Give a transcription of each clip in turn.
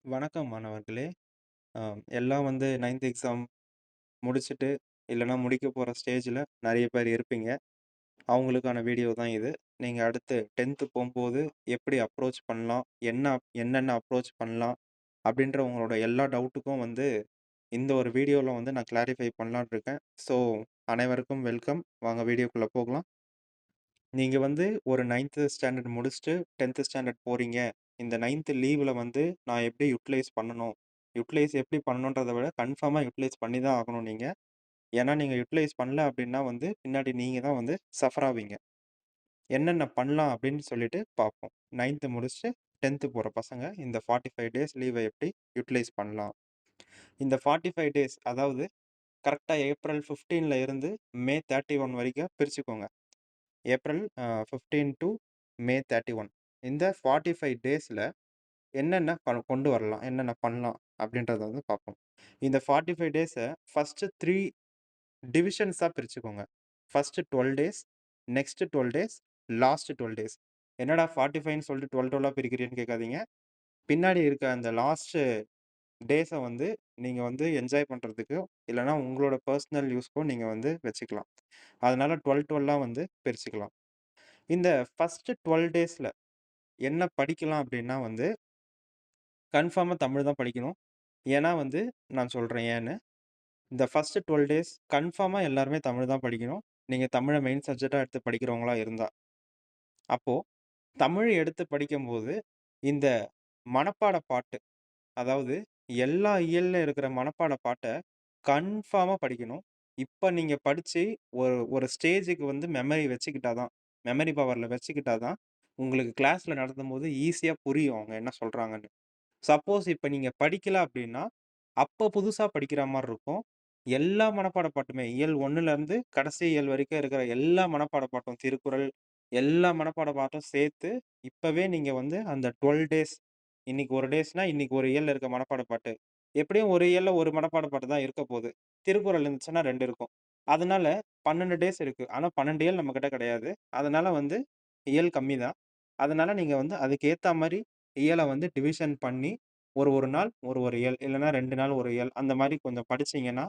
வணக்கம் மாணவர்களே. அ எல்லாம் வந்து 9த் எக்ஸாம் முடிச்சுட்டு, இல்லன்னா முடிக்க போற ஸ்டேஜ்ல நெறைய பேர் இருப்பீங்க. அவங்களுக்கான வீடியோ தான் இது. நீங்க அடுத்து 10த் போம்போது எப்படி அப்ரோச் பண்ணலாம்? என்னென்ன அப்ரோச் பண்ணலாம்? அப்படின்ற உங்களோட எல்லா டவுட்டுக்கும் வந்து இந்த ஒரு வீடியோல வந்து நான் கிளாரிஃபை பண்ணலான்னு இருக்கேன். ஸோ அனைவருக்கும் வெல்கம். வாங்க வீடியோக்குள்ள போகலாம். நீங்க வந்து ஒரு 9த் ஸ்டாண்டர்ட் முடிச்சுட்டு 10த் ஸ்டாண்டர்ட் போறீங்க. இந்த 9த் லீவ்ல வந்து நான் எப்படி யுட்டிலைஸ் பண்ணணும்? யுட்டிலைஸ் எப்படி பண்ணணுன்றத விட கன்ஃபார்மா யுட்டிலைஸ் பண்ணி தான் ஆகணும் நீங்க. ஏன்னா நீங்க யுட்டிலைஸ் பண்ணல அப்படின்னா வந்து பின்னாடி நீங்க தான் வந்து சஃபர் ஆவீங்க. என்னென்ன பண்ணலாம் அப்படின்னு சொல்லிட்டு பார்ப்போம். 9த் முடிச்சுட்டு 10த் போற பசங்க இந்த 45 டேஸ் லீவ எப்படி யுட்டிலைஸ் பண்ணலாம்? இந்த 45 டேஸ் அதாவது கரெக்ட்டா ஏப்ரல் 15ல இருந்து மே 31 வரைக்கும் பிரிச்சுக்கோங்க. ஏப்ரல் 15 டூ மே 31 இந்த 45 டேஸ்ல என்னென்ன கொண்டு வரலாம்? என்னென்ன பண்ணலாம்? அப்படின்றத வந்து பார்ப்போம். இந்த 45 டேஸ ஃபர்ஸ்ட்டு 3 டிவிஷன்ஸா பிரிச்சுக்கோங்க. First 12 days, next 12 days, last 12 days. என்னடா 45ன்னு சொல்லிட்டு 12 12ஆ பிரிக்கிறேன்னு கேட்காதீங்க. பின்னாடி இருக்க அந்த லாஸ்ட் டேஸ வந்து நீங்க வந்து என்ஜாய் பண்றதுக்கு, இல்லன்னா உங்களோட பெர்சனல் யூஸ்க்கோ நீங்க வந்து வச்சுக்கலாம். அதனால 12 12ஆ வந்து பிரிச்சுக்கலாம். இந்த ஃபர்ஸ்ட் 12 டேஸ்ல என்ன படிக்கலாம் அப்டின்னா வந்து, கன்ஃபார்மா தமிழ் தான் படிக்கணும். ஏன்னா வந்து நான் சொல்றேன் ஏன்னு. இந்த ஃபர்ஸ்ட் 12 டேஸ் கன்ஃபார்மா எல்லாருமே தமிழ் தான் படிக்கணும். நீங்க தமிழ மெயின் சப்ஜெக்ட்டா எடுத்து படிக்கிறவங்களா இருந்தா. அப்போ தமிழ் எடுத்து படிக்கும்போது, இந்த மனப்பாட பாட்டு, அதாவது எல்லா இயல்ல இருக்கிற மனப்பாட பாட்ட கன்ஃபார்மா படிக்கணும். இப்ப நீங்க படிச்சு ஒரு ஒரு ஸ்டேஜுக்கு வந்து மெமரி வச்சுக்கிட்டா தான், மெமரி பவர்ல வச்சுக்கிட்டா தான், உங்களுக்கு கிளாஸ்ல நடத்தும்போது ஈஸியா புரியும் அவங்க என்ன சொல்றாங்கன்னு. சப்போஸ் இப்ப நீங்க படிக்கல அப்டின்னா, அப்ப புதுசா படிக்கிற மாரி இருக்கும். எல்லா மனப்பாட பாட்டுமே இயல் 1லருந்து கடைசி இயல் வரைக்கும் இருக்கிற எல்லா மனப்பாட பாட்டும், திருக்குறள் எல்லா மனப்பாட பாட்டும் சேர்த்து, இப்பவே நீங்க வந்து அந்த 12 டேஸ் இன்னைக்கு ஒரு டேஸ்னா, இன்னைக்கு ஒரு இயல்ல இருக்க மனப்பாட பாட்டு. எப்படியும் ஒரு இயல்ல ஒரு மனப்பாட பாட்டு தான் இருக்க போது. திருக்குறள் இருந்துச்சுன்னா 2 இருக்கும். அதனால 12 டேஸ் இருக்கு. ஆனா 12 இயல் நம்மகிட்ட கிடையாது. அதனால வந்து இயல் கம்மி தான். அதனால நீங்க வந்து அதுக்கு ஏத்தா மாரி இயல வந்து டிவிஷன் பண்ணி, ஒரு நாள் ஒரு இயல், இல்லன்னா 2 நாள் 1 இயல் அந்த மாரி கொஞ்சம் படிச்சீங்கன்னா,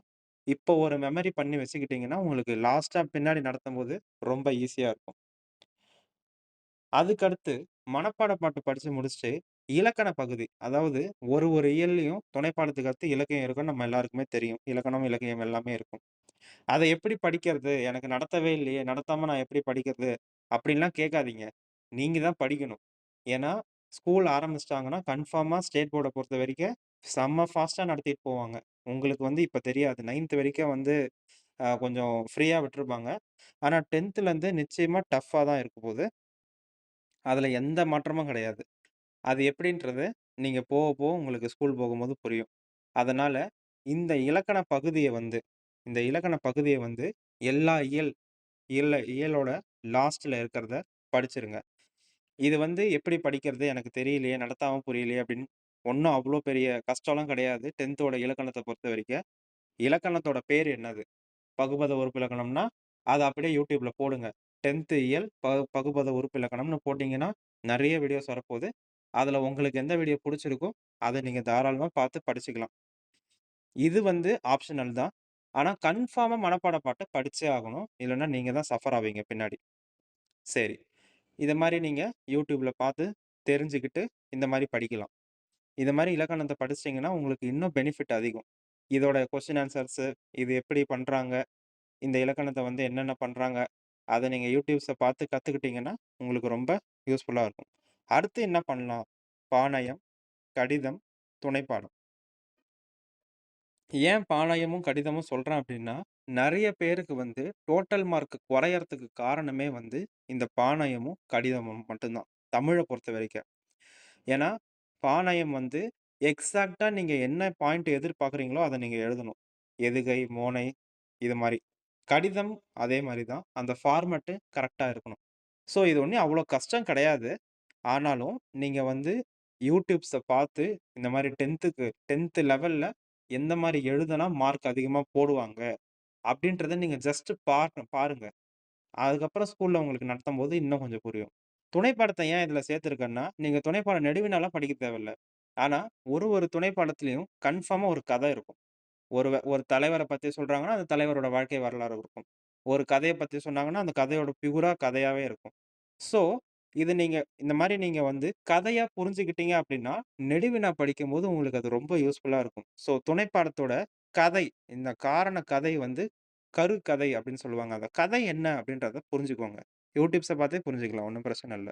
இப்போ ஒரு மெமரி பண்ணி வச்சுக்கிட்டீங்கன்னா, உங்களுக்கு லாஸ்ட்டா பின்னாடி நடத்தும்போது ரொம்ப ஈஸியா இருக்கும். அதுக்கடுத்து மனப்பாட பாட்டு படிச்சு முடிச்சுட்டு, இலக்கண பகுதி. அதாவது ஒரு இயல்லயும் துணைப்பாடத்துக்கு அடுத்து இலக்கியம் இருக்கும்னு நம்ம எல்லாருக்குமே தெரியும். இலக்கணம், இலக்கியம் எல்லாமே இருக்கும். அத எப்படி படிக்கிறது? எனக்கு நடத்தவே இல்லையே! நடத்தாம நான் எப்படி படிக்கிறது? அப்படின்லாம் கேட்காதீங்க. நீங்க தான் படிக்கணும். ஏன்னா, ஸ்கூல் ஆரம்பிச்சுட்டாங்கன்னா, கன்ஃபார்மா ஸ்டேட் போர்ட பொறுத்தவரைக்கும் செம்ம ஃபாஸ்ட்டா நடத்திட்டு போவாங்க. உங்களுக்கு வந்து இப்ப தெரியாது. 9த் வரைக்கும் வந்து கொஞ்சம் ஃப்ரீயா விட்டுருப்பாங்க. ஆனா 10த்லருந்து நிச்சயமா டஃப்பா தான் இருக்க போது. அதுல எந்த மாற்றமும் கிடையாது. அது எப்படின்றது நீங்க போக, போக உங்களுக்கு ஸ்கூல் போகும்போது புரியும். அதனால இந்த இலக்கண பகுதிய வந்து இந்த இலக்கண பகுதிய வந்து எல்லா இயலோட லாஸ்ட்ல இருக்கிறத படிச்சிருங்க. இது வந்து எப்படி படிக்கிறது எனக்கு தெரியலையே, நடத்தாம புரியலையே அப்படின்னு ஒண்ணும் அவ்ளோ பெரிய கஷ்டம்லாம் கிடையாது. 10த்தோட இலக்கணத்த பொறுத்தவரைக்கும். இலக்கணத்தோட பேர் என்னது? பகுபத உறுப்பிலக்கணம்னா, அத அப்படியே YouTubeல போடுங்க. 10த் இயல் பகுபத உறுப்பிலக்கணம்னு போட்டீங்கன்னா, நெறைய வீடியோஸ் வரப்போது. அதுல உங்களுக்கு எந்த வீடியோ புடிச்சிருக்கோ, அத நீங்க தாராளமா பார்த்து படிச்சுக்கலாம். இது வந்து ஆப்ஷனல் தான். ஆனா கன்ஃபார்மா மனப்பாட பாட்ட படிச்சே ஆகணும். இல்லன்னா நீங்க தான் சஃபர் ஆவீங்க பின்னாடி. சரி. இத மாரி நீங்க YouTubeல பார்த்து தெரிஞ்சுக்கிட்டு, இந்த மாரி படிக்கலாம். இத மாரி இலக்கணத்த படிச்சிட்டீங்கன்னா, உங்களுக்கு இன்னும் பெனிஃபிட் அதிகம். இதோட கொஸ்டின் ஆன்சர்ஸு, இது எப்படி பண்றாங்க? இந்த இலக்கணத்த வந்து என்னென்ன பண்றாங்க? அத நீங்க யூடியூப்ஸ பார்த்து கத்துக்கிட்டீங்கன்னா, உங்களுக்கு ரொம்ப யூஸ்ஃபுல்லா இருக்கும். அடுத்து என்ன பண்ணலாம்? பாணயம், கடிதம், துணைப்பாடம். ஏன் பாணயமும், கடிதமும் சொல்றேன் அப்டின்னா, நெறைய பேருக்கு வந்து டோட்டல் மார்க் குறையறதுக்கு காரணமே வந்து இந்த பாணயமும், கடிதமும் மட்டும் தான். தமிழ பொறுத்தவரைக்கும். ஏன்னா, பாணயம் வந்து எக்ஸாக்ட்டா நீங்க என்ன பாயிண்ட் எதிர்பார்க்குறீங்களோ, அத நீங்க எழுதணும். எதுகை, மோனை இது மாரி. கடிதம் அதே மாரி தான். அந்த ஃபார்மேட்டு கரெக்ட்டா இருக்கணும். ஸோ, இது ஒண்ணும் அவ்ளோ கஷ்டம் கிடையாது. ஆனாலும், நீங்க வந்து யூடியூப்ஸ பார்த்து இந்த மாரி 10த் லெவல்ல எந்த மாரி எழுதுனா மார்க் அதிகமா போடுவாங்க, அப்டின்றத நீங்க ஜஸ்ட் பாருங்க. அதுக்கப்புறம் ஸ்கூல்ல உங்களுக்கு நடத்தும்போது இன்னும் கொஞ்சம் புரியும். துணைப்பாடத்த ஏன் இதுல சேர்த்துருக்கேன்னா, நீங்க துணைப்பாடம் நெடுவினாலாம் படிக்க தேவையில்ல. ஆனா, ஒரு துணை பாடத்திலயும் கன்ஃபார்மா ஒரு கதை இருக்கும். ஒரு தலைவர பத்தி சொல்றாங்கன்னா, அந்த தலைவரோட வாழ்க்கை வரலாறு இருக்கும். ஒரு கதைய பத்தி சொன்னாங்கன்னா, அந்த கதையோட பியூரா கதையாவே இருக்கும். ஸோ, இது நீங்க இந்த மாரி நீங்க வந்து கதையா புரிஞ்சுக்கிட்டீங்க அப்டின்னா, நெடுவினா படிக்கும்போது உங்களுக்கு அது ரொம்ப யூஸ்ஃபுல்லா இருக்கும். ஸோ, துணை பாடத்தோட கதை, இந்த காரண கதை வந்து கருக்கதை அப்டின்னு சொல்லுவாங்க. அந்த கதை என்ன அப்டின்றத புரிஞ்சுக்கோங்க. யூடியூப்ஸ பார்த்தே புரிஞ்சுக்கலாம். ஒண்ணும் பிரச்சனை இல்ல.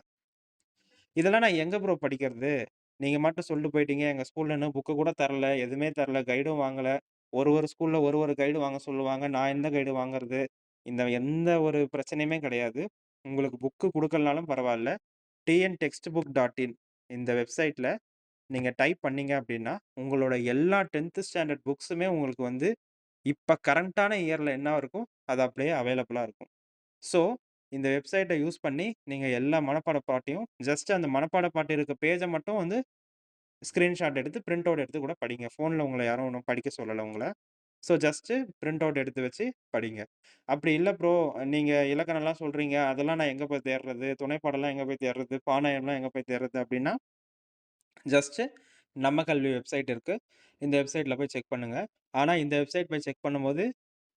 இதெல்லாம் நான் எங்க ப்ரோ படிக்கிறது? நீங்க மட்டும் சொல்ட்டு போயிட்டீங்க. எங்க ஸ்கூல்ல இன்னும் புக்கு கூட தரல. எதுவுமே தரல. கைடும் வாங்கல. ஒரு ஸ்கூல்ல ஒரு கைடு வாங்க சொல்லுவாங்க. நான் எந்த கைடு வாங்குறது? இந்த எந்த ஒரு பிரச்சனையுமே கிடையாது. உங்களுக்கு புக்கு குடுக்கலனாலும் பரவால்ல. tntextbook.in இந்த வெப்சைட்ல நீங்க டைப் பண்ணீங்க அப்டின்னா, உங்களோட எல்லா 10த் ஸ்டாண்டர்ட் புக்ஸுமே உங்களுக்கு வந்து இப்ப கரண்ட்டான இயர்ல என்ன இருக்கோ, அது அப்படியே அவைலபிளா இருக்கும். ஸோ, இந்த வெப்சைட்ட யூஸ் பண்ணி, நீங்க எல்லா மனப்பாட பாட்டையும் ஜஸ்ட் அந்த மனப்பாட பாட்டு இருக்க பேஜ மட்டும் வந்து ஸ்கிரீன்ஷாட் எடுத்து, பிரிண்ட் அவுட் எடுத்து கூட படிங்க. ஃபோன்ல உங்கள யாரும் ஒண்ணும் படிக்க சொல்லல உங்கள. ஸோ, ஜஸ்ட்டு பிரிண்ட் அவுட் எடுத்து வச்சு படிங்க. அப்படி இல்ல ப்ரோ, நீங்க இலக்கணம்லாம் சொல்றீங்க. அதெல்லாம் நான் எங்க போய் தேடுறது? துணைப்பாடம்லாம் எங்க போய் தேடுறது? பாநாயம்லாம் எங்க போய் தேடுறது? அப்படின்னா, ஜஸ்ட்டு நம்ம கல்வி வெப்சைட் இருக்கு. இந்த வெப்சைட்ல போய் செக் பண்ணுங்க. ஆனா, இந்த வெப்சைட் போய் செக் பண்ணும்போது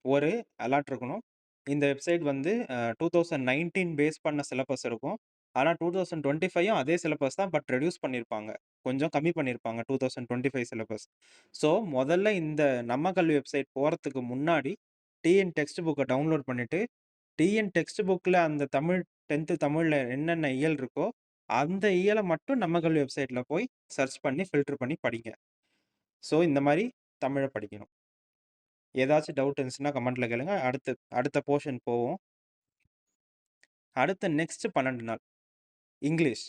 ஒரு அலர்ட் இருக்கணும். இந்த வெப்சைட் வந்து 2019 பேஸ் பண்ண சிலபஸ் இருக்கும். ஆனா 2025யும் அதே சிலபஸ் தான். பட் ரெட்யூஸ் பண்ணியிருப்பாங்க. கொஞ்சம் கம்மி பண்ணியிருப்பாங்க 2025 சிலபஸ். ஸோ, முதல்ல இந்த நம்ம கல்வி வெப்சைட் போறதுக்கு முன்னாடி, டிஎன் டெக்ஸ்ட் புக்க டவுன்லோட் பண்ணிட்டு, டிஎன் டெக்ஸ்ட் புக்ல அந்த தமிழ் 10த் தமிழ்ல என்னென்ன இயல் இருக்கோ, அந்த இயல மட்டும் நம்ம கல்வி வெப்சைட்ல போய் சர்ச் பண்ணி, ஃபில்டர் பண்ணி படிங்க. ஸோ, இந்த மாரி தமிழ படிக்கணும். ஏதாச்சும் டவுட் இருந்துச்சுன்னா கமெண்ட்ல கேளுங்க. அடுத்த போர்ஷன் போவோம். அடுத்த நெக்ஸ்ட் 12 நாள். இங்கிலீஷ்.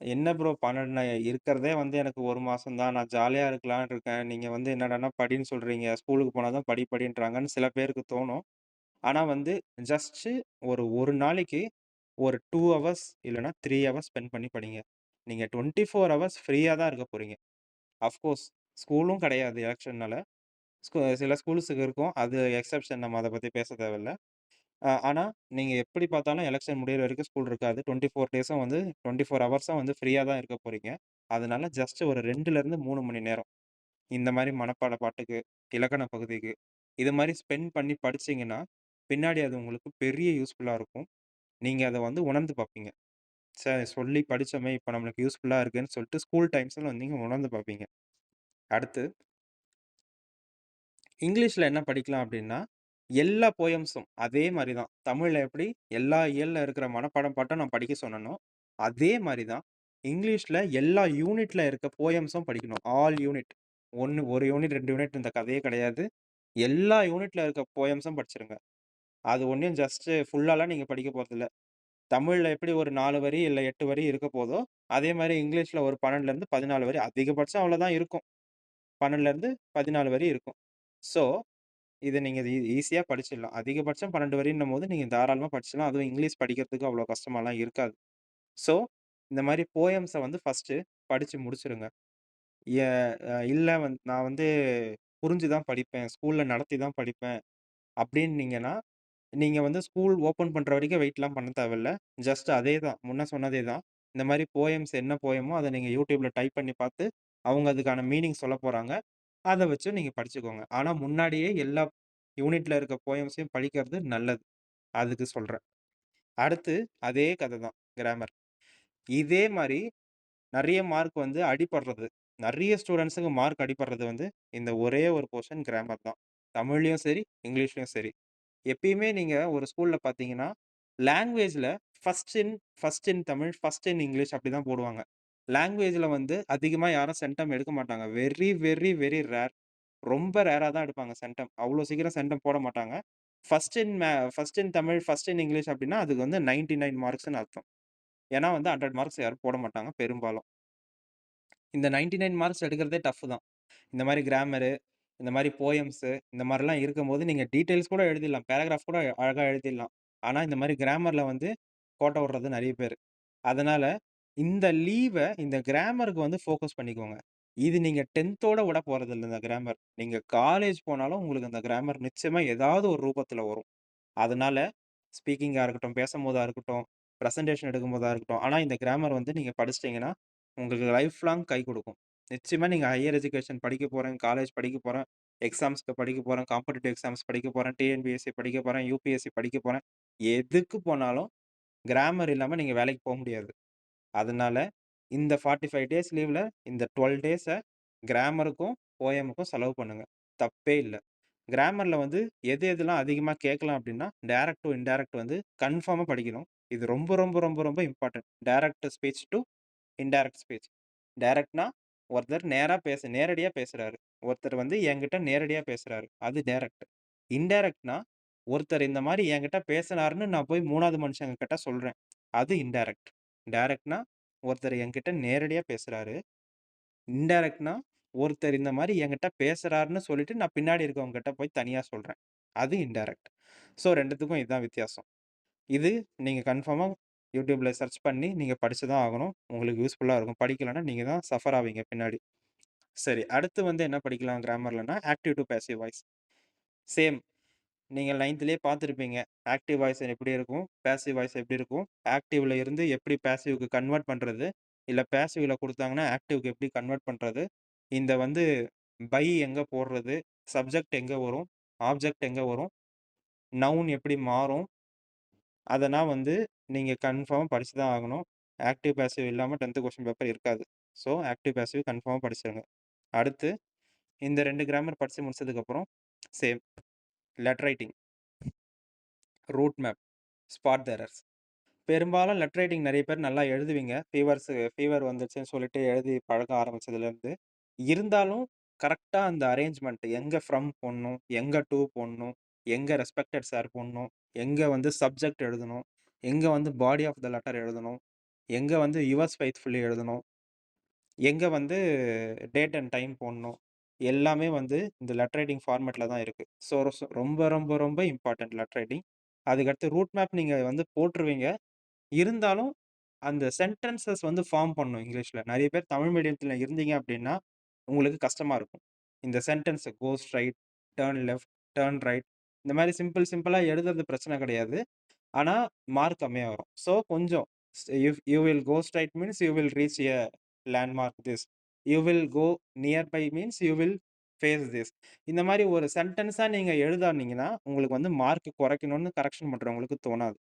என்ன ப்ரோ 12 இருக்கிறதே வந்து எனக்கு 1 மாசம் தான். நான் ஜாலியா இருக்கலாம்னு இருக்கேன். நீங்க வந்து என்னடான்னா படின்னு சொல்றீங்க. ஸ்கூலுக்கு போனா தான் படின்றாங்கன்னு சில பேருக்கு தோணும். ஆனா வந்து ஜஸ்ட் ஒரு நாளைக்கு ஒரு 2 ஹவர்ஸ் இல்லன்னா 3 ஹவர்ஸ் ஸ்பெண்ட் பண்ணி படிங்க. நீங்க 24 ஹவர்ஸ் ஃப்ரீயா தான் இருக்க போறீங்க. அஃப்கோர்ஸ் ஸ்கூலும் கிடையாது எலக்ஷன்னால. சில ஸ்கூல்ஸுக்கு இருக்கும். அது எக்செப்ஷன் நம்ம அத பத்தி பேச தேவையில்ல. ஆனா, நீங்க எப்படி பார்த்தாலும் எலக்ஷன் முடியிற வரைக்கும் ஸ்கூல் இருக்காது. 24 டேஸும் வந்து 24 ஹவர்ஸும் வந்து ஃப்ரீயா தான் இருக்க போறீங்க. அதனால ஜஸ்ட் ஒரு 2லிருந்து 3 மணி நேரம். இந்த மாரி மனப்பாட பாட்டுக்கு, இலக்கண பகுதிக்கு, இது மாரி ஸ்பெண்ட் பண்ணி படிச்சீங்கன்னா, பின்னாடி அது உங்களுக்கு பெரிய யூஸ்ஃபுல்லா இருக்கும். நீங்க அத வந்து உணர்ந்து பார்ப்பீங்க. சொல்லி படிச்சோமே, இப்ப நம்மளுக்கு யூஸ்ஃபுல்லா இருக்குன்னு சொல்லிட்டு ஸ்கூல் டைம்ஸ்ல வந்து நீங்க உணர்ந்து பார்ப்பீங்க. அடுத்து இங்கிலீஷ்ல என்ன படிக்கலாம் அப்டின்னா, எல்லா போயம்ஸும் அதே மாரி தான். தமிழ்ல எப்படி எல்லா இயல்ல இருக்கிற மனப்பாடம் பாட்டும் நான் படிக்க சொன்னேனோ, அதே மாரி தான் இங்கிலீஷ்ல எல்லா யூனிட்ல இருக்க போயம்ஸும் படிக்கணும். All unit. 1 யூனிட், 2 யூனிட் இந்த கதையே கிடையாது. எல்லா யூனிட்ல இருக்க போயம்ஸும் படிச்சிருங்க. அது ஒண்ணும் ஜஸ்ட் ஃபுல்லாலாம் நீங்க படிக்க போறதில்ல. தமிழ்ல எப்படி ஒரு 4 வரி இல்ல 8 வரி இருக்க போதோ, அதே மாரி இங்கிலீஷ்ல ஒரு 12லருந்து 14 வரி அதிகபட்சம் அவ்வளோதான் இருக்கும். 12லருந்து 14 வரி இருக்கும். ஸோ இத நீங்க ஈஸியா படிச்சிடலாம். அதிகபட்சம் 12 வரின்னும்போது நீங்க தாராளமா படிச்சிடலாம். அதுவும் இங்கிலீஷ் படிக்கிறதுக்கு அவ்வளோ கஷ்டமாலாம் இருக்காது. ஸோ, இந்த மாரி போயம்ஸ வந்து ஃபர்ஸ்ட்டு படிச்சு முடிச்சுருங்க. எ இல்ல நான் வந்து புரிஞ்சு தான் படிப்பேன். ஸ்கூல்ல நடத்தி தான் படிப்பேன் அப்டின்னீங்கன்னா, நீங்க வந்து ஸ்கூல் ஓப்பன் பண்ற வரைக்கும் வெயிட்லாம் பண்ண தேவையில்ல. ஜஸ்ட் அதே தான். முன்ன சொன்னதே தான். இந்த மாரி போயம்ஸ் என்ன போயமோ அத நீங்க YouTubeல டைப் பண்ணி பார்த்து, அவங்க அதுக்கான மீனிங் சொல்லப் போறாங்க. அத வச்சு நீங்க படிச்சுக்கோங்க. ஆனா முன்னாடியே எல்லா யூனிட்ல இருக்க போயம்ஸையும் படிக்கிறது நல்லது. அதுக்கு சொல்றேன். அடுத்து அதே கத தான் கிராமர். இதே மாரி நெறைய மார்க் வந்து அடிபடுறது. நெறைய ஸ்டூடண்ட்ஸ்க்கு மார்க் அடிபடுறது வந்து இந்த ஒரே ஒரு போர்ஷன் கிராமர் தான். தமிழ்லயும் சரி, இங்கிலீஷ்லயும் சரி. எப்பயுமே நீங்க ஒரு ஸ்கூல்ல பார்த்தீங்கன்னா, லாங்குவேஜ்ல first in Tamil, first in English அப்படிதான் போடுவாங்க. லாங்குவேஜ்ல வந்து அதிகமா யாரும் சென்டம் எடுக்க மாட்டாங்க. Very, very, very rare. ரொம்ப ரேரா தான் எடுப்பாங்க சென்டம். அவ்ளோ சீக்கிரம் சென்டம் போட மாட்டாங்க. First in Tamil, first in English அப்டின்னா, அதுக்கு வந்து 99 மார்க்ஸ்ன்னு அர்த்தம். ஏன்னா வந்து 100 மார்க்ஸ் யாரும் போட மாட்டாங்க பெரும்பாலும். இந்த 99 மார்க்ஸ் எடுக்கிறதே டஃப் தான். இந்த மாரி கிராமரு, இந்த மாரி போயம்ஸு இந்த மாரிலாம் இருக்கும்போது நீங்க டீட்டெயில்ஸ் கூட எழுதிடலாம். பேராகிராஃப் கூட அழகா எழுதிடலாம். ஆனா இந்த மாரி கிராமர்ல வந்து கோட்ட விடுறது நெறைய பேரு. அதனால இந்த கிராமருக்கு வந்து ஃபோக்கஸ் பண்ணிக்கோங்க. இது நீங்க 10த்தோட விட போறதில்ல இந்த கிராமர். நீங்க காலேஜ் போனாலும் உங்களுக்கு அந்த கிராமர் நிச்சயமா ஏதாவது ஒரு ரூபத்துல வரும். அதனால ஸ்பீக்கிங்கா இருக்கட்டும், பேசம்போதா இருக்கட்டும், பிரசன்டேஷன் எடுக்கும்போதா இருக்கட்டும். ஆனா இந்த கிராமர் வந்து நீங்க படிச்சிட்டீங்கன்னா, உங்களுக்கு லைஃப் லாங் கை குடுக்கும். நிச்சயமா நீங்க ஹையர் எஜுகேஷன் படிக்க போறேன், காலேஜ் படிக்க போறேன், எக்ஸாம்ஸ்க்கு படிக்க போறேன், காம்படிட்டிவ் எக்ஸாம்ஸ் படிக்க போறேன், டிஎன்பிஎஸ்சி படிக்க போறேன், யுபிஎஸ்சி படிக்க போறேன். எதுக்கு போனாலும் கிராமர் இல்லாம நீங்க வேலைக்கு முடியாது. அதனால இந்த 45 டேஸ் லீவ்ல இந்த 12 டேஸ கிராமருக்கும், போயமுக்கும் செலவு பண்ணுங்க. தப்பே இல்ல. கிராமர்ல வந்து எது எதுலாம் அதிகமா கேட்கலாம் அப்டின்னா, டைரக்ட் டூ இன்டைரக்ட் வந்து கன்ஃபார்மா படிக்கணும். இது ரொம்ப ரொம்ப ரொம்ப ரொம்ப important. Direct speech to indirect speech. டைரக்ட்னா ஒருத்தர் நேரடியா பேசுறாரு. ஒருத்தர் வந்து என்கிட்ட நேரடியா பேசுறாரு. அது டைரக்ட். இன்டைரக்ட்னா ஒருத்தர் இந்த மாரி என்கிட்ட பேசினாருன்னு நான் போய் 3வது மனுஷங்க கிட்ட சொல்றேன். அது இன்டைரக்ட். டைரக்ட்னா ஒருத்தர் என்கிட்ட நேரடியா பேசுறாரு. இன்டைரக்ட்னா ஒருத்தர் இந்த மாரி என்கிட்ட பேசுறாருன்னு சொல்லிட்டு நான் பின்னாடி இருக்கவங்க கிட்ட போய் தனியா சொல்றேன். அது இன்டைரக்ட். ஸோ 2த்துக்கும் இதான் வித்தியாசம். இது நீங்க கன்ஃபார்மா YouTubeல சர்ச் பண்ணி நீங்க படிச்சு தான் ஆகணும். உங்களுக்கு யூஸ்ஃபுல்லா இருக்கும். படிக்கலன்னா நீங்க தான் சஃபர் ஆவீங்க பின்னாடி. சரி, அடுத்து வந்து என்ன படிக்கலாம் கிராமர்லன்னா, active to passive voice. Same. நீங்க 9த்லயே பார்த்திருப்பீங்க. ஆக்டிவ் வாய்ஸ் எப்படி இருக்கும்? பேசிவ் வாய்ஸ் எப்படி இருக்கும்? ஆக்டிவ்ல இருந்து எப்படி பேசிவ்க்கு கன்வெர்ட் பண்றது? இல்ல பேசிவ்ல குடுத்தாங்கன்னா, ஆக்டிவ்க்கு எப்படி கன்வெர்ட் பண்றது? இந்த வந்து பை எங்க போடுறது? சப்ஜெக்ட் எங்க வரும்? ஆப்ஜெக்ட் எங்க வரும்? நவுன் எப்படி மாறும்? அதெல்லாம் வந்து நீங்க கன்ஃபார்மா படிச்சு தான் ஆகணும். ஆக்டிவ், பேசிவ் இல்லாம 10த் கொஸ்டின் பேப்பர் இருக்காது. ஸோ, ஆக்டிவ், பேசிவ் கன்ஃபார்மா படிச்சிருங்க. அடுத்து இந்த 2 கிராமர் படிச்சு முடிச்சதுக்கப்புறம், same letter writing, root map, spot த எரர்ஸ். பெரும்பாலும் லெட்டர் ரைட்டிங் நெறைய பேர் நல்லா எழுதுவீங்க. ஃபீவர் வந்துருச்சுன்னு சொல்லிட்டு எழுதி பழக்கம் ஆரம்பிச்சதுலேருந்து. இருந்தாலும் கரெக்ட்டா அந்த அரேஞ்ச்மென்ட் எங்க ஃப்ரம் போடணும், எங்க டூ போடணும், எங்க ரெஸ்பெக்டட் சார் போடணும், எங்க வந்து சப்ஜெக்ட் எழுதணும், எங்க வந்து பாடி ஆஃப் த லெட்டர் எழுதணும், எங்க வந்து யுவர்ஸ் ஃபெய்த்ஃபுல்லி எழுதணும், எங்க வந்து டேட் அண்ட் டைம் போடணும். எல்லாமே வந்து இந்த லெட்டர் ரைட்டிங் ஃபார்மேட்ல தான் இருக்கு. ரொம்ப ரொம்ப ரொம்ப இம்பார்ட்டன்ட் லெட்டர் ரைட்டிங். அதுக்கடுத்து ரூட் மேப் நீங்க வந்து போட்டுருவீங்க. இருந்தாலும், அந்த சென்டென்சஸ் வந்து ஃபார்ம் பண்ணணும் இங்கிலீஷ்ல. நெறைய பேர் தமிழ் மீடியத்தில இருந்தீங்க அப்டின்னா, உங்களுக்கு கஷ்டமா இருக்கும். இந்த sentence go straight, turn left, turn right இந்த மாரி சிம்பிளா எழுதுறது பிரச்சனை கிடையாது. ஆனா, மார்க் கம்மியா வரும். ஸோ, கொஞ்சம் if you will go straight means you will reach a landmark this. You will go near by means you will face this. இந்த மாரி ஒரு சென்டென்ஸா நீங்க எழுதானீங்கன்னா, உங்களுக்கு வந்து மார்க் குறைக்கணும்னு கரெக்ஷன் பண்றவங்களுக்கு தோணாது.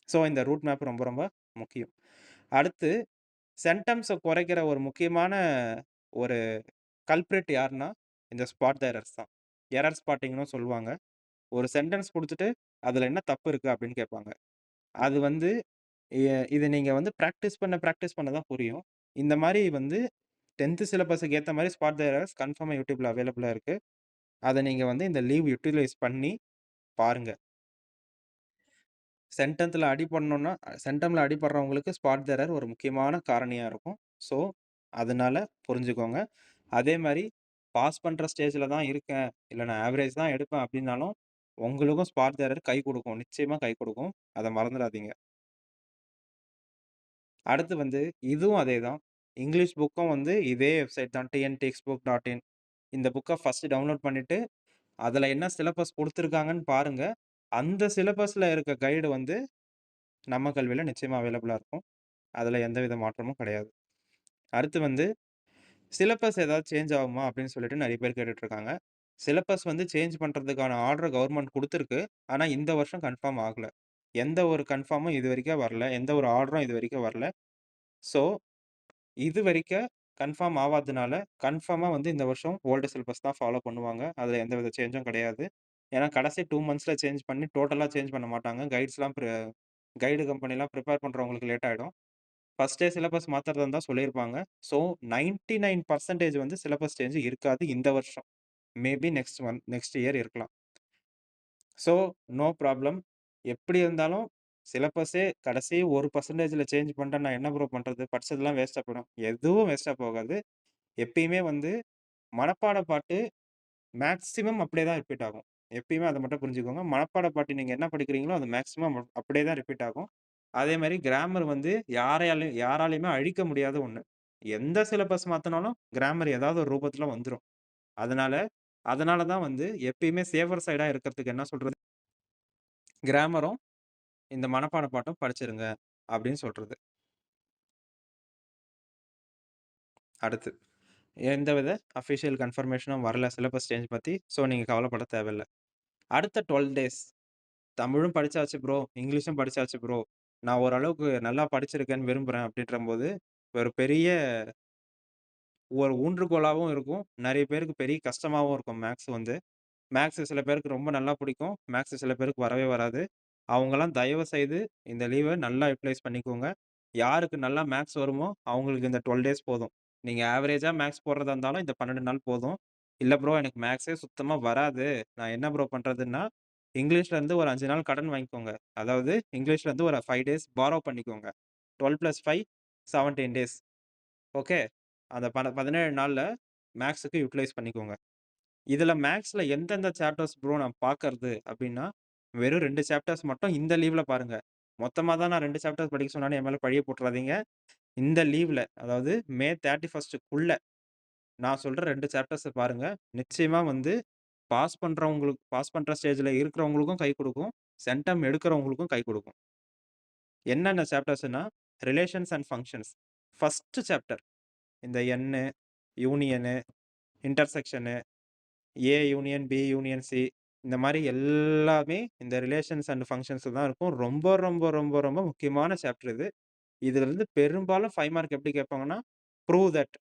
ஸோ, இந்த ரூட் மேப் ரொம்ப ரொம்ப முக்கியம். அடுத்து சென்டெம்ஸ குறைக்கிற ஒரு முக்கியமான ஒரு கல்ப்ரிட் யாருன்னா, இந்த ஸ்பாட் த எரர்ஸ் தான். எரர் ஸ்பாட்டிங்ன்னு சொல்லுவாங்க. ஒரு சென்டென்ஸ் குடுத்துட்டு, "அதுல என்ன தப்பு இருக்கு?" அப்படின்னு கேட்பாங்க. அது வந்து இது நீங்க வந்து பிராக்டிஸ் பண்ண தான் புரியும். இந்த மாரி வந்து 10த் சிலபஸ்க்கு ஏத்த மாரி ஸ்பாட் த எரர்ஸ் கன்ஃபார்மா YouTubeல அவைலபிளா இருக்கு. அத நீங்க வந்து இந்த லீவ் யுட்டிலைஸ் பண்ணி பாருங்க. சென்டம்ல அடிபடணும்னா சென்டம்ல அடிபடுறவங்களுக்கு ஸ்பாட் த எரர் ஒரு முக்கியமான காரணியா இருக்கும். ஸோ, அதனால புரிஞ்சுக்கோங்க. அதே மாரி பாஸ் பண்ற ஸ்டேஜ்ல தான் இருக்கேன். இல்ல நான் ஆவரேஜ் தான் எடுப்பேன் அப்டின்னாலும், உங்களுக்கும் ஸ்பாட் த எரர் கை குடுக்கும். நிச்சயமா கை குடுக்கும். அத மறந்துறாதீங்க. அடுத்து வந்து இதுவும் அதே தான். இங்கிலீஷ் புக்கும் வந்து இதே வெப்சைட் தான் tntextbook.in. இந்த புக்க ஃபர்ஸ்ட்டு டவுன்லோட் பண்ணிட்டு, அதுல என்ன சிலபஸ் குடுத்துருக்காங்கன்னு பாருங்க. அந்த சிலபஸ்ல இருக்க கைடு வந்து நம்ம கல்வியில நிச்சயமா அவைலபிளா இருக்கும். அதுல எந்தவித மாற்றமும் கிடையாது. அடுத்து வந்து சிலபஸ் ஏதாவது சேஞ்ச் ஆகுமா? அப்படின்னு சொல்லிட்டு நெறைய பேர் கேட்டுட்டு இருக்காங்க. சிலபஸ் வந்து சேஞ்ச் பண்றதுக்கான ஆர்டர் கவர்ன்மெண்ட் குடுத்திருக்கு. ஆனா, இந்த வருஷம் கன்ஃபார்ம் ஆகல. எந்த ஒரு கன்ஃபார்மும் இதுவரைக்கும் வரல. எந்த ஒரு ஆர்டரும் இதுவரைக்கும் வரல. ஸோ, இதுவரைக்க கன்ஃபார்ம் ஆவாதனால, கன்ஃபார்மா வந்து இந்த வருஷம் ஓல்டு சிலபஸ் தான் ஃபாலோ பண்ணுவாங்க. அதுல எந்தவித சேஞ்சும் கிடையாது. ஏன்னா, கடைசி 2 மந்த்ஸ்ல சேஞ்ச் பண்ணி டோட்டலா சேஞ்ச் பண்ண மாட்டாங்க. கைடு கம்பெனிலாம் பிரிப்பேர் பண்றவங்களுக்கு லேட் ஆயிடும். ஃபர்ஸ்ட்டே சிலபஸ் மாத்துறதா இருந்தா சொல்லியிருப்பாங்க. ஸோ 99% வந்து சிலபஸ் சேஞ்ச் இருக்காது இந்த வருஷம். மேபி நெக்ஸ்ட் இயர் இருக்கலாம். So no problem. எப்படி இருந்தாலும் சிலபஸே கடைசி 1%ல சேஞ்ச் பண்ணிட்டா நான் என்ன ப்ரோ பண்றது? படிச்சதெல்லாம் வேஸ்ட்டா போயிடும். எதுவும் வேஸ்ட்டா போகாது. எப்பயுமே வந்து மனப்பாட பாட்டு மேக்ஸிமம் அப்படியே தான் ரிப்பீட் ஆகும். எப்பயுமே அத மட்டும் புரிஞ்சுக்கோங்க. மனப்பாட பாட்டு நீங்க என்ன படிக்கிறீங்களோ, அது மேக்ஸிமம் அப்படியே தான் ரிப்பீட் ஆகும். அதே மாரி கிராமர் வந்து யாராலயுமே அழிக்க முடியாத ஒண்ணு. எந்த சிலபஸ் மாத்துனாலும் கிராமர் ஏதாவது ஒரு ரூபத்துல வந்துரும். அதனால அதனால தான் வந்து எப்பயுமே சேஃபர் சைடா இருக்கறதுக்கு என்ன சொல்றது, கிராமரும், இந்த மனப்பாட பாட்டும் படிச்சிருங்க அப்படின்னு சொல்றது. அடுத்து எந்தவித அஃபிஷியல் கன்ஃபர்மேஷனும் வரல சிலபஸ் சேஞ்ச் பத்தி. ஸோ, நீங்க கவலைப்பட தேவையில்ல. அடுத்த 12 டேஸ் தமிழும் படிச்சாச்சு ப்ரோ, இங்கிலீஷும் படிச்சாச்சு ப்ரோ. நான் ஓரளவுக்கு நல்லா படிச்சிருக்கேன்னு விரும்புறேன் அப்படின்றம்போது, ஒரு பெரிய ஒரு ஊன்றுகோலாவும் இருக்கும். நெறைய பேருக்கு பெரிய கஷ்டமாவும் இருக்கும் மேத்ஸ் வந்து. மேத்ஸ் சில பேருக்கு ரொம்ப நல்லா பிடிக்கும். மேத்ஸ் சில பேருக்கு வரவே வராது. அவங்கலாம் தயவு செய்து இந்த லீவ நல்லா யுட்டிலைஸ் பண்ணிக்கோங்க. யாருக்கு நல்லா மேத்ஸ் வருமோ, அவங்களுக்கு இந்த 12 டேஸ் போதும். நீங்க ஆவரேஜா மேத்ஸ் போடுறதா இருந்தாலும் இந்த 12 நாள் போதும். இல்ல ப்ரோ எனக்கு மேத்ஸே சுத்தமா வராது. நான் என்ன ப்ரோ பண்றதுன்னா, இங்கிலீஷ்ல இருந்து ஒரு 5 நாள் கடன் வாங்கிக்கோங்க. அதாவது இங்கிலீஷ்ல இருந்து ஒரு 5 டேஸ் பாரோ பண்ணிக்கோங்க. 12 + 5 17 டேஸ். ஓகே. அந்த 17 நாள்ல மேத்ஸ்க்கு யுட்டிலைஸ் பண்ணிக்கோங்க. இதுல மேத்ஸ்ல எந்தெந்த சாப்டர்ஸ் ப்ரோ நான் பார்க்கறது அப்டின்னா, வெறும் 2 சாப்டர்ஸ் மட்டும் இந்த லீவ்ல பாருங்க. மொத்தமா தான் நான் 2 சாப்டர்ஸ் படிக்க சொன்னேன்னு என் மேல பழிய போட்டுறாதீங்க. இந்த லீவ்ல அதாவது மே 31க்குள்ள நான் சொல்ற 2 சாப்டர்ஸ பாருங்க. நிச்சயமா வந்து பாஸ் பண்ற ஸ்டேஜ்ல இருக்கிறவங்களுக்கும் கை குடுக்கும். சென்டம் எடுக்கிறவங்களுக்கும் கை குடுக்கும். என்னென்ன சாப்டர்ஸ்ன்னா, relations and functions. First chapter இந்த என்னு, union, intersection A union, B union C இந்த மாரி எல்லாமே இந்த ரிலேஷன்ஸ் அண்ட் ஃபங்ஷன்ஸ் தான் இருக்கும். ரொம்ப, ரொம்ப, ரொம்ப, ரொம்ப முக்கியமான சாப்டர் இது. இதுலருந்து பெரும்பாலும் 5 மார்க் எப்படி கேட்பாங்கன்னா, prove that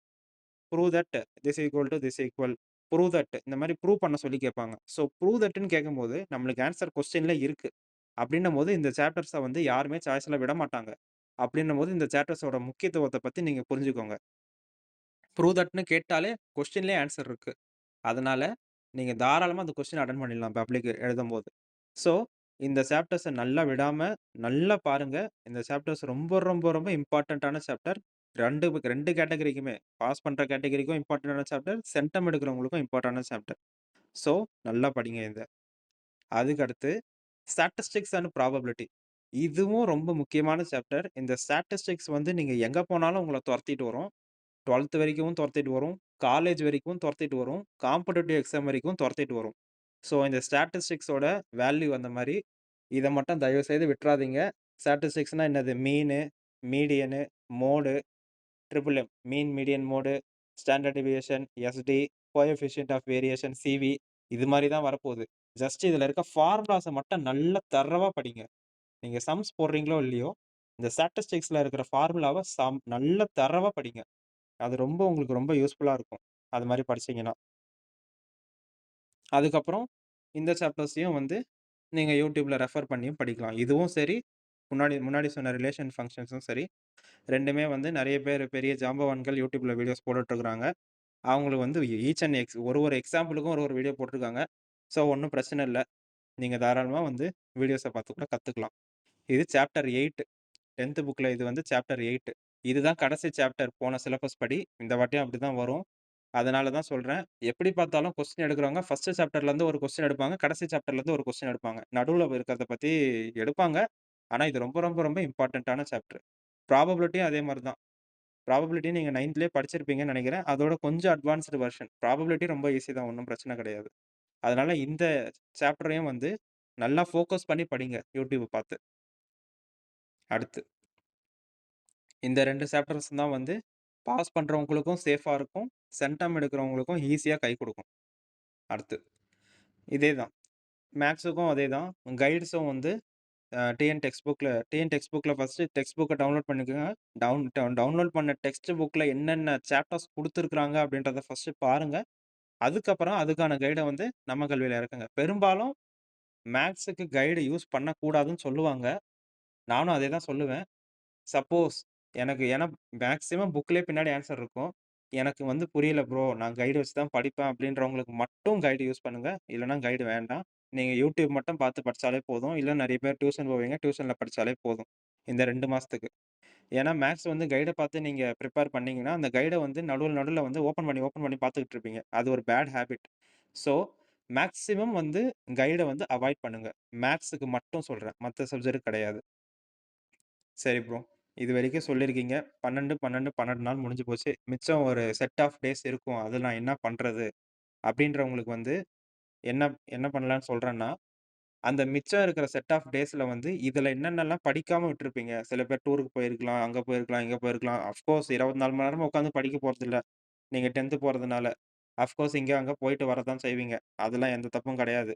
prove that this equal to this equal. Prove that இந்த மாரி ப்ரூவ் பண்ண சொல்லி கேட்பாங்க. ஸோ ப்ரூவ் தட்ன்னு கேட்கும்போது, நம்மளுக்கு ஆன்ஸர் கொஸ்டின்ல இருக்கு. அப்படின்னும்போது இந்த சாப்டர்ஸ வந்து யாருமே சாய்ஸ்ல விட மாட்டாங்க. அப்படின்னும்போது இந்த சாப்டர்ஸோட முக்கியத்துவத்த பத்தி நீங்க புரிஞ்சுக்கோங்க. ப்ரூவ் தட்ன்னு கேட்டாலே கொஸ்டின்லயே ஆன்ஸர் இருக்கு. அதனால, நீங்க தாராளமா அந்த கொஸ்டின் அட்டெண்ட் பண்ணிடலாம் பப்ளிக் எழுதும்போது. ஸோ, இந்த சாப்டர்ஸ நல்லா விடாம, நல்லா பாருங்க. இந்த சாப்டர்ஸ் ரொம்ப, ரொம்ப, ரொம்ப இம்பார்ட்டன்ட்டான சாப்டர். 2 கேட்டகரிக்குமே. பாஸ் பண்ற கேட்டகரிக்கும் இம்பார்ட்டன்ட்டான சாப்டர். சென்டம் எடுக்கிறவங்களுக்கும் இம்பார்ட்டன்ட்டான சாப்டர். ஸோ, நல்லா படிங்க இத. அதுக்கடுத்து, ஸ்டாட்டிஸ்டிக்ஸ் அண்ட் ப்ராபபிலிட்டி. இதுவும் ரொம்ப முக்கியமான சாப்டர். இந்த ஸ்டாட்டிஸ்டிக்ஸ் வந்து நீங்க எங்க போனாலும் உங்கள தொரத்திட்டு வரும். 12த் வரைக்கும் தொரத்திட்டு வரும். காலேஜ் வரைக்கும் தொரத்திட்டு வரும். காம்படிட்டிவ் எக்ஸாம் வரைக்கும் தொரத்திட்டு வரும். ஸோ, இந்த ஸ்டாட்டிஸ்டிக்ஸோட வேல்யூ அந்த மாரி. இத மட்டும் தயவு செய்து விட்றாதீங்க. ஸ்டாட்டிஸ்டிக்ஸ்னா என்னது? Mean, median, mode, triple M. Mean, median, mode, standard deviation, SD, coefficient of variation, CV இது மாரி தான் வரப்போது. ஜஸ்ட் இதுல இருக்க ஃபார்முலாஸ மட்டும் நல்லா தரோவா படிங்க. நீங்க சம்ஸ் போடுறீங்களோ இல்லையோ, இந்த ஸ்டாட்டிஸ்டிக்ஸ்ல இருக்கிற ஃபார்முலாவ நல்லா தரோவா படிங்க. அது ரொம்ப உங்களுக்கு ரொம்ப யூஸ்ஃபுல்லா இருக்கும். அது மாரி படிச்சீங்கன்னா. அதுக்கப்புறம் இந்த சாப்டர்ஸையும் வந்து நீங்க YouTubeல ரெஃபர் பண்ணியும் படிக்கலாம். இதுவும் சரி, முன்னாடி முன்னாடி சொன்ன ரிலேஷன் ஃபங்ஷன்ஸும் சரி, 2மே வந்து நெறைய பேர் பெரிய ஜாம்பவான்கள் YouTubeல வீடியோஸ் போட்டுட்டு இருக்காங்க. அவங்களுக்கு வந்து ஈச் அண்ட் ஒரு ஒரு எக்ஸாம்பிளுக்கும் ஒரு ஒரு வீடியோ போட்டுருக்காங்க. ஸோ ஒண்ணும் பிரச்சனை இல்ல. நீங்க தாராளமா வந்து வீடியோஸ பார்த்து கூட கத்துக்கலாம். இது சாப்டர் 8 10த் புக்ல இது வந்து சாப்டர் 8. இதுதான் கடைசி சாப்டர் போன சிலபஸ் படி. இந்த வாட்டியும் அப்படிதான் வரும். அதனால தான் சொல்றேன். எப்படி பார்த்தாலும் கொஸ்டின் எடுக்கிறவங்க ஃபர்ஸ்ட் சாப்டர்லருந்து ஒரு கொஸ்டின் எடுப்பாங்க. கடைசி சாப்டர்லருந்து ஒரு கொஸ்டின் எடுப்பாங்க. நடுவுல இருக்கிறத பத்தி எடுப்பாங்க. ஆனா இது ரொம்ப ரொம்ப ரொம்ப இம்பார்ட்டன்ட்டான சாப்டர். ப்ராபபிலிட்டியும் அதே மாரி தான். ப்ராபபிலிட்டி நீங்க 9த்லயே படிச்சிருப்பீங்கன்னு நெனைக்கிறேன். அதோட கொஞ்சம் அட்வான்ஸ்டு வெர்ஷன். ப்ராபபிலிட்டி ரொம்ப ஈஸி தான். ஒண்ணும் பிரச்சனை கிடையாது. அதனால இந்த சாப்டரையும் வந்து நல்லா ஃபோக்கஸ் பண்ணி படிங்க. YouTube பார்த்து. அடுத்து இந்த 2 சாப்டர்ஸ் தான் வந்து பாஸ் பண்றவங்களுக்கும் சேஃபா இருக்கும். சென்டம் எடுக்கிறவங்களுக்கும் ஈஸியா கை குடுக்கும். அடுத்து இதே தான். மேத்ஸுக்கும் அதே தான். கைட்ஸும் வந்து டிஎன் டெக்ஸ்ட் புக்ல ஃபர்ஸ்ட்டு டெக்ஸ்ட் புக்க டவுன்லோட் பண்ணிக்கோங்க. டவுன்லோட் பண்ண டெக்ஸ்ட் புக்ல என்னென்ன சாப்டர்ஸ் குடுத்துருக்காங்க அப்படின்றத ஃபர்ஸ்ட்டு பாருங்க. அதுக்கப்புறம் அதுக்கான கைட வந்து நம்ம கல்வியில இறக்குங்க. பெரும்பாலும் மேத்ஸுக்கு கைடு யூஸ் பண்ணக்கூடாதுன்னு சொல்லுவாங்க. நானும் அதே தான் சொல்லுவேன். சப்போஸ் ஏன்னா மேக்ஸிமம் புக்லயே பின்னாடி ஆன்ஸர் இருக்கும். எனக்கு வந்து புரியல ப்ரோ. நான் கைடு வச்சு தான் படிப்பேன் அப்படின்றவங்களுக்கு மட்டும் கைடு யூஸ் பண்ணுங்க. இல்லன்னா கைடு வேண்டாம். நீங்க YouTube மட்டும் பார்த்து படிச்சாலே போதும். இல்ல நெறைய பேர் டியூஷன் போவீங்க. டியூஷன்ல படிச்சாலே போதும். இந்த 2 மாசத்துக்கு. ஏன்னா மேத்ஸ் வந்து கைட பார்த்து நீங்க பிரிப்பேர் பண்ணீங்கன்னா, அந்த கைட வந்து நடுவுல வந்து ஓப்பன் பண்ணி பார்த்துக்கிட்டு இருப்பீங்க. அது ஒரு பேட் ஹேபிட். ஸோ மேக்ஸிமம் வந்து கைட வந்து அவாய்ட் பண்ணுங்க. மேத்ஸுக்கு மட்டும் சொல்றேன். மத்த சப்ஜெக்ட்க்கு கிடையாது. சரி ப்ரோ. இதுவரைக்கும் சொல்லியிருக்கீங்க. 12, 12, 12 நாள் முடிஞ்சு போச்சு. மிச்சம் ஒரு செட் ஆஃப் டேஸ் இருக்கும். அது நான் என்ன பண்றது? அப்படின்றவங்களுக்கு வந்து என்ன என்ன பண்ணலான்னு சொல்றேன்னா, அந்த மிச்சம் இருக்கிற செட் ஆஃப் டேஸ்ல வந்து இதுல என்னென்னலாம் படிக்காம விட்டுருப்பீங்க. சில பேர் டூருக்கு போயிருக்கலாம், அங்க போயிருக்கலாம், இங்க போயிருக்கலாம். அஃப்கோர்ஸ் 24 மணி நேரமும் உட்காந்து படிக்க போறதில்ல. நீங்க 10த் போறதுனால. அஃப்கோர்ஸ் இங்க, அங்க போயிட்டு வரதான் செய்வீங்க. அதெல்லாம் எந்த தப்பும் கிடையாது.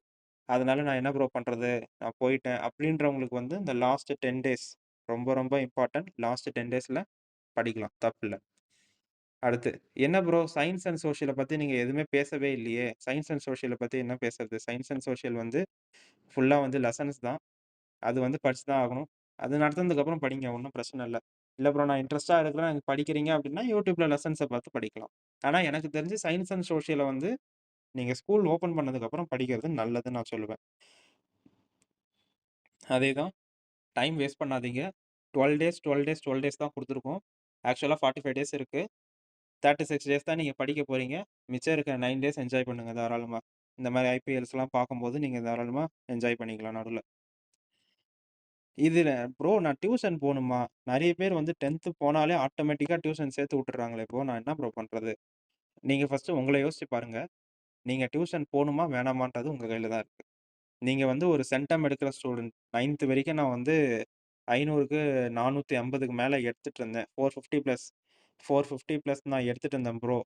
அதனால நான் என்ன ப்ரோ பண்றது? நான் போயிட்டேன். அப்படின்றவங்களுக்கு வந்து இந்த லாஸ்ட் 10 டேஸ் ரொம்ப, ரொம்ப இம்பார்ட்டன்ட். லாஸ்ட் 10 டேஸ்ல படிக்கலாம். தப்பில்ல. அடுத்து, என்ன ப்ரோ சயன்ஸ் அண்ட் சோசியல பத்தி நீங்க எதுவுமே பேசவே இல்லையே! சயன்ஸ் அண்ட் சோசியல பத்தி என்ன பேசுறது? சயன்ஸ் அண்ட் சோசியல் வந்து ஃபுல்லா வந்து லெசன்ஸ் தான். அது வந்து படிச்சு தான் ஆகணும். அது நடத்துனதுக்கப்புறம் படிங்க. ஒண்ணும் பிரச்சனை இல்ல. இல்ல ப்ரோ நான் இன்ட்ரெஸ்ட்டா இருக்கிறேன். எனக்கு படிக்கிறீங்க அப்டின்னா, YouTubeல லெசன்ஸ பார்த்து படிக்கலாம். ஆனா எனக்கு தெரிஞ்சு சயன்ஸ் அண்ட் சோசியல வந்து நீங்க ஸ்கூல் ஓப்பன் பண்ணதுக்கப்புறம் படிக்கிறது நல்லதுன்னு நான் சொல்லுவேன். அதேதான் டைம் வேஸ்ட் பண்ணாதீங்க. 12 டேஸ், 12 டேஸ், 12 டேஸ் தான் குடுத்துருக்கோம். ஆக்சுவலா 45 டேஸ் இருக்கு. 36 டேஸ் தான் நீங்க படிக்க போறீங்க. மிச்சம் இருக்க 9 டேஸ் என்ஜாய் பண்ணுங்க தாராளமா. இந்த மாரி ஐபிஎல்ஸ்லாம் பார்க்கும்போது நீங்க தாராளமா என்ஜாய் பண்ணிக்கலாம் நடுவுல. இதுல ப்ரோ நான் டியூஷன் போணுமா? நெறைய பேர் வந்து 10த் போனாலே ஆட்டோமேட்டிக்கா டியூஷன் சேர்த்து விட்டுர்றாங்களே ப்ரோ! நான் என்ன ப்ரோ பண்றது? நீங்க ஃபர்ஸ்ட்டு உங்கள யோசிச்சு பாருங்க. நீங்க டியூஷன் போணுமா? வேணாமான்றது உங்க கையில தான் இருக்கு. நீங்க வந்து ஒரு சென்டம் எடுக்கிற ஸ்டூடண்ட். 9த் வரைக்கும் நான் வந்து 500க்கு 450க்கு மேல எடுத்துட்டு இருந்தேன். 450 பிளஸ் நான் எடுத்துட்டு இருந்தேன் ப்ரோ.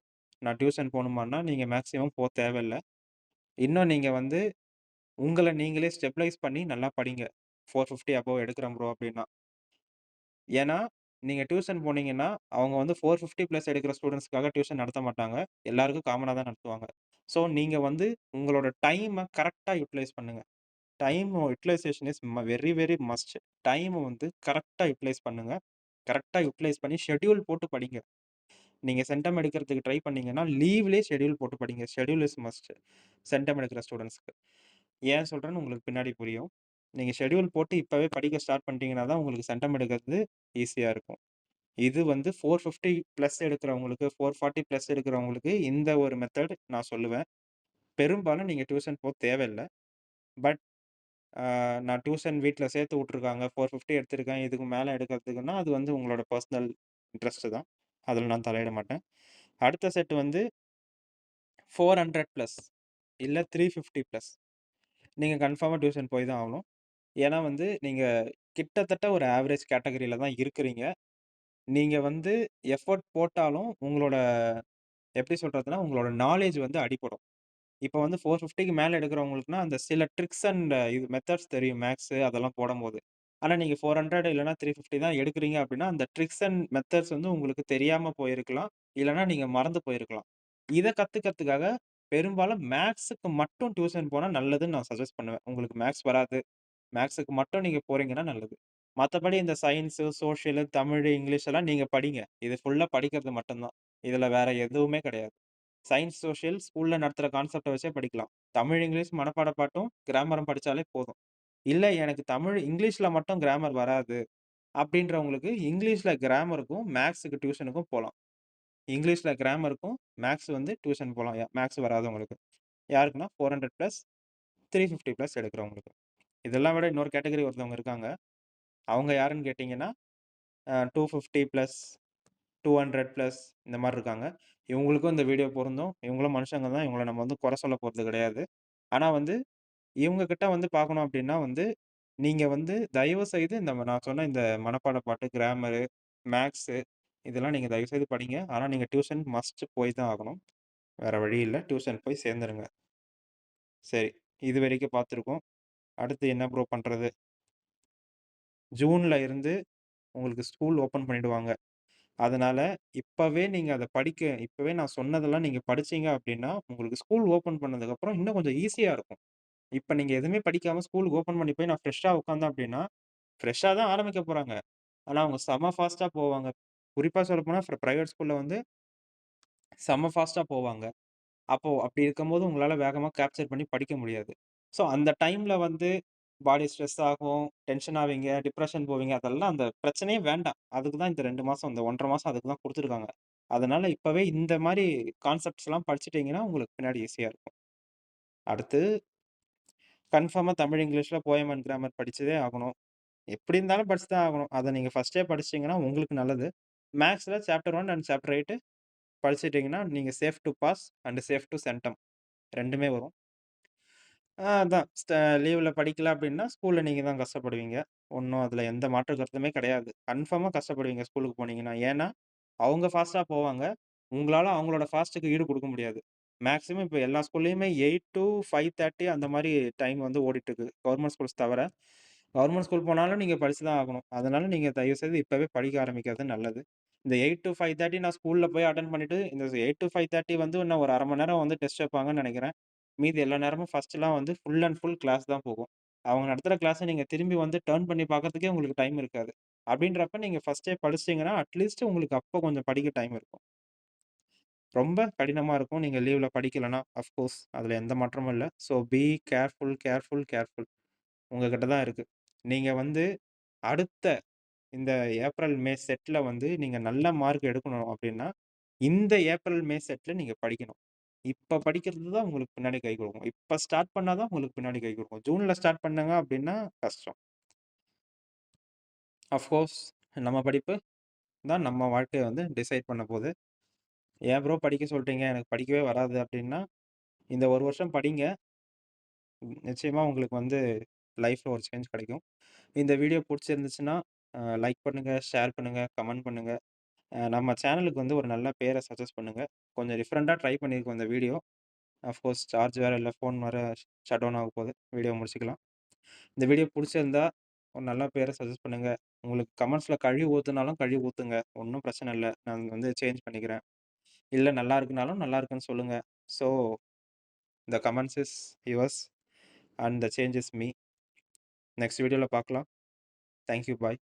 நான் டியூஷன் போணுமான்னா, நீங்க மேக்ஸிமம் தேவையில்ல. இன்னும் நீங்க வந்து உங்கள நீங்களே ஸ்டெபிலைஸ் பண்ணி நல்லா படிங்க. 450 அபோவ் எடுக்கிறேன் ப்ரோ அப்டின்னா. ஏன்னா, நீங்க டியூஷன் போனீங்கன்னா, அவங்க வந்து 450 பிளஸ் எடுக்கிற ஸ்டூடண்ட்ஸ்க்காக டியூஷன் நடத்த மாட்டாங்க. எல்லாருக்கும் காமனா தான் நடத்துவாங்க. ஸோ, நீங்க வந்து உங்களோட டைம கரெக்ட்டா யுட்டிலைஸ் பண்ணுங்க. Time utilization is very, very must. டைம வந்து கரெக்ட்டா யுட்டிலைஸ் பண்ணுங்க. கரெக்ட்டா யுட்டிலைஸ் பண்ணி ஷெட்யூல் போட்டு படிங்க. நீங்க சென்டம் எடுக்கிறதுக்கு ட்ரை பண்ணீங்கன்னா, லீவ்லயே ஷெட்யூல் போட்டு படிங்க. Schedule is must. சென்டம் எடுக்கிற ஸ்டூடண்ட்ஸ்க்கு. ஏன் சொல்றேன்னு உங்களுக்கு பின்னாடி புரியும். நீங்க ஷெட்யூல் போட்டு இப்பவே படிக்க ஸ்டார்ட் பண்ணிட்டீங்கன்னா தான் உங்களுக்கு சென்டம் எடுக்கிறது ஈஸியா இருக்கும். இது வந்து 450 பிளஸ் எடுக்கிறவங்களுக்கு, 440 பிளஸ் எடுக்கிறவங்களுக்கு இந்த ஒரு மெத்தட் நான் சொல்லுவேன். பெரும்பாலும் நீங்க டியூஷன் தேவையில்ல. பட் நான் டியூஷன் வீட்ல சேர்த்து விட்டுருக்காங்க. 450 எடுத்திருக்கேன். இதுக்கு மேல எடுக்கிறதுக்குன்னா, அது வந்து உங்களோட பெர்சனல் இன்ட்ரெஸ்ட் தான். அதில நான் தலையிட மாட்டேன். அடுத்த செட் வந்து 400 பிளஸ் இல்ல 350 பிளஸ். நீங்க கன்ஃபார்மா டியூஷன் போய் தான் ஆகணும். ஏன்னா வந்து நீங்க கிட்டத்தட்ட ஒரு ஆவரேஜ் கேட்டகரில தான் இருக்கிறீங்க. நீங்க வந்து எஃபோர்ட் போட்டாலும் உங்களோட எப்படி சொல்றதுன்னா, உங்களோட நாலேட்ஜ் வந்து அடிபடும். இப்ப வந்து 450க்கு மேல எடுக்கிறவங்களுக்குனா, அந்த சில ட்ரிக்ஸ் அண்ட் இது மெத்தட்ஸ் தெரியும் மேத்ஸ் அதெல்லாம் போடம்போது. ஆனா நீங்க 400 இல்லன்னா 350 தான் எடுக்கிறீங்க அப்படின்னா, அந்த ட்ரிக்ஸ் அண்ட் மெத்தட்ஸ் வந்து உங்களுக்கு தெரியாம போயிருக்கலாம். இல்லன்னா நீங்க மறந்து போயிருக்கலாம். இத கத்துக்கிறதுக்காக பெரும்பாலும் மேத்ஸ்க்கு மட்டும் டியூஷன் போனா நல்லதுன்னு நான் சஜெஸ்ட் பண்ணுவேன். உங்களுக்கு மேத்ஸ் வராது. மேத்ஸ்க்கு மட்டும் நீங்க போறீங்கன்னா நல்லது. மத்தபடி இந்த சயன்ஸ், சோசியல், தமிழ், இங்கிலீஷ் எல்லாம் நீங்க படிங்க. இது ஃபுல்லா படிக்கிறது மட்டும் தான். இதுல வேற எதுவுமே கிடையாது. சயன்ஸ், சோசியல் ஸ்கூல்ல நடத்துற கான்செப்ட்ட வச்சே படிக்கலாம். தமிழ், இங்கிலீஷ் மனப்பாட பாட்டும், கிராமரும் படிச்சாலே போதும். இல்ல எனக்கு இங்கிலீஷ்ல மட்டும் கிராமர் வராது அப்படின்றவங்களுக்கு இங்கிலீஷ்ல கிராமருக்கும், மேத்ஸ்க்கு டியூஷனுக்கும் போலாம். இங்கிலீஷ்ல கிராமருக்கும், மேத்ஸ் வந்து டியூஷன் போலாம். மேத்ஸ் வராதவங்களுக்கு. யாருக்குன்னா 400 பிளஸ், 350 பிளஸ் எடுக்கிறவங்களுக்கு. இதெல்லாம் விட இன்னொரு கேட்டகரி ஒருத்தவங்க இருக்காங்க. அவங்க யாருன்னு கேட்டீங்கன்னா, 250 பிளஸ், 200 பிளஸ் இந்த மாரி இருக்காங்க. இவங்களுக்கும் இந்த வீடியோ பொருந்தும். இவங்களும் மனுஷங்க தான். இவங்கள நம்ம வந்து குறை சொல்ல போறது கிடையாது. ஆனா வந்து, இவங்க கிட்ட வந்து பார்க்கணும் அப்டின்னா வந்து, நீங்க வந்து தயவு செய்து நான் சொன்ன இந்த மனப்பாட பாட்டு, கிராமரு, மேத்ஸு இதெல்லாம் நீங்க தயவு செய்து படிங்க. ஆனா நீங்க டியூஷன் மஸ்ட் போய் தான் ஆகணும். வேற வழி இல்ல. டியூஷன் போய் சேர்ந்துருங்க. சரி. இதுவரைக்கும் பார்த்துருக்கோம். அடுத்து என்ன ப்ரோ பண்றது? ஜூன்ல இருந்து உங்களுக்கு ஸ்கூல் ஓப்பன் பண்ணிடுவாங்க. அதனால இப்பவே நீங்க அத இப்பவே நான் சொன்னதெல்லாம் நீங்க படிச்சீங்க அப்டின்னா, உங்களுக்கு ஸ்கூல் ஓப்பன் பண்ணதுக்கப்புறம் இன்னும் கொஞ்சம் ஈஸியா இருக்கும். இப்ப நீங்க எதுவுமே படிக்காம ஸ்கூல் ஓப்பன் பண்ணி போய் நான் ஃப்ரெஷ்ஷா உட்கார்ந்தேன் அப்டின்னா, ஃப்ரெஷ்ஷா தான் ஆரம்பிக்க போறாங்க. ஆனா அவங்க செம்ம ஃபாஸ்ட்டா போவாங்க. குறிப்பா சொல்லப்போனா பிரைவேட் ஸ்கூல்ல வந்து செம்ம ஃபாஸ்ட்டா போவாங்க. அப்போ அப்படி இருக்கும்போது உங்களால வேகமா கேப்சர் பண்ணி படிக்க முடியாது. ஸோ அந்த டைம்ல வந்து பாடி ஸ்ட்ரெஸ் ஆகும், டென்ஷன் ஆவீங்க, டிப்ரஷன் போவீங்க. அதெல்லாம் அந்த பிரச்சனையே வேண்டாம். அதுக்கு தான் இந்த 2 மாசம், இந்த 1 1/2 மாசம் அதுக்கு தான் குடுத்துருக்காங்க. அதனால இப்பவே இந்த மாரி கான்செப்ட்ஸ்லாம் படிச்சுட்டீங்கன்னா, உங்களுக்கு பின்னாடி ஈஸியா இருக்கும். அடுத்து கன்ஃபார்மா தமிழ், இங்கிலீஷ்ல போயம் அண்ட் கிராமர் படிச்சே ஆகணும். எப்படி இருந்தாலும் படிச்சு தான் ஆகணும். அத நீங்க ஃபர்ஸ்ட்டே படிச்சிட்டீங்கன்னா உங்களுக்கு நல்லது. மேத்ஸ்ல சாப்டர் 1 அண்ட் சாப்டர் 8 படிச்சுட்டீங்கன்னா, நீங்க safe to pass and safe to centum 2மே வரும். அதான் லீவ்ல படிக்கல அப்டின்னா, ஸ்கூல்ல நீங்க தான் கஷ்டப்படுவீங்க. ஒண்ணும் அதுல எந்த மாற்று கருத்துமே கிடையாது. கன்ஃபார்மா கஷ்டப்படுவீங்க ஸ்கூலுக்கு போனீங்கன்னா. ஏன்னா, அவங்க ஃபாஸ்ட்டா போவாங்க. உங்களால அவங்களோட ஃபாஸ்ட்டுக்கு ஈடு குடுக்க முடியாது. மேக்ஸிமம் இப்ப எல்லா ஸ்கூல்லயுமே 8 டூ 5:30 அந்த மாரி டைம் வந்து ஓடிட்டு இருக்கு. கவர்ன்மென்ட் ஸ்கூல்ஸ் தவிர. கவர்ன்மென்ட் ஸ்கூல் போனாலும் நீங்க படிச்சு தான் ஆகணும். அதனால நீங்க தயவுசெய்து இப்பவே படிக்க ஆரம்பிக்கிறது நல்லது. இந்த 8 டூ 5:30 நான் ஸ்கூல்ல போய் அட்டெண்ட் பண்ணிட்டு, இந்த 8 டூ 5:30 வந்து இன்னும் ஒரு 1/2 மணி நேரம் வந்து டெஸ்ட் வைப்பாங்கன்னு நெனைக்கிறேன். மீதி எல்லா நேரமும் ஃபர்ஸ்ட்லாம் வந்து ஃபுல் அண்ட் ஃபுல் கிளாஸ் தான் போகும். அவங்க நடத்துற கிளாஸ நீங்க திரும்பி வந்து டர்ன் பண்ணி பார்க்கறதுக்கே உங்களுக்கு டைம் இருக்காது. அப்படின்றப்ப நீங்க ஃபர்ஸ்ட்டே படிச்சிட்டீங்கன்னா, அட்லீஸ்ட் உங்களுக்கு அப்போ கொஞ்சம் படிக்க டைம் இருக்கும். ரொம்ப கடினமா இருக்கும். நீங்க லீவ்ல படிக்கலன்னா, அஃப்கோர்ஸ் அதுல எந்த மாற்றமும் இல்ல. So be careful, careful, careful. உங்க கிட்ட தான் இருக்கு. நீங்க வந்து அடுத்த இந்த ஏப்ரல், மே செட்ல வந்து நீங்க நல்ல மார்க் எடுக்கணும் அப்டின்னா, இந்த ஏப்ரல், மே செட்ல நீங்க படிக்கணும். இப்ப படிக்கிறது தான் உங்களுக்கு பின்னாடி கை குடுக்கும். இப்ப ஸ்டார்ட் பண்ணா தான் உங்களுக்கு பின்னாடி கை குடுக்கும். ஜூன்ல ஸ்டார்ட் பண்ணாங்க அப்டின்னா கஷ்டம். அஃப்கோர்ஸ் நம்ம படிப்பு தான் நம்ம வாழ்க்கைய வந்து டிசைட் பண்ண போது. "ஏன் ப்ரோ படிக்க சொல்றீங்க? எனக்கு படிக்கவே வராது" அப்டின்னா, இந்த 1 வருஷம் படிங்க. நிச்சயமா உங்களுக்கு வந்து லைஃப்ல ஒரு சேஞ்ச் கிடைக்கும். இந்த வீடியோ புடிச்சிருந்துச்சுன்னா, லைக் பண்ணுங்க, ஷேர் பண்ணுங்க, கமெண்ட் பண்ணுங்க. நம்ம சேனலுக்கு வந்து ஒரு நல்ல பேர சஜெஸ்ட் பண்ணுங்க. கொஞ்சம் டிஃபரெண்ட்டா ட்ரை பண்ணியிருக்கோம் இந்த வீடியோ. ஆஃப்கோர்ஸ் சார்ஜ் வேற இல்ல. ஃபோன் வேற ஷட் டவுன் ஆகப்போது. வீடியோ முடிச்சுக்கலாம். இந்த வீடியோ புடிச்சிருந்தா, ஒரு நல்ல பேர சஜெஸ்ட் பண்ணுங்க. உங்களுக்கு கமெண்ட்ஸ்ல கழுவி ஊத்துனாலும் கழுவி ஊத்துங்க. ஒண்ணும் பிரச்சனை இல்ல. நான் வந்து சேஞ்ச் பண்ணிக்கிறேன். இல்ல நல்லா இருக்குனாலும் நல்லா இருக்குன்னு சொல்லுங்க. So, the comments is yours and the change is me. Next வீடியோல பார்க்கலாம். Thank you. பாய்.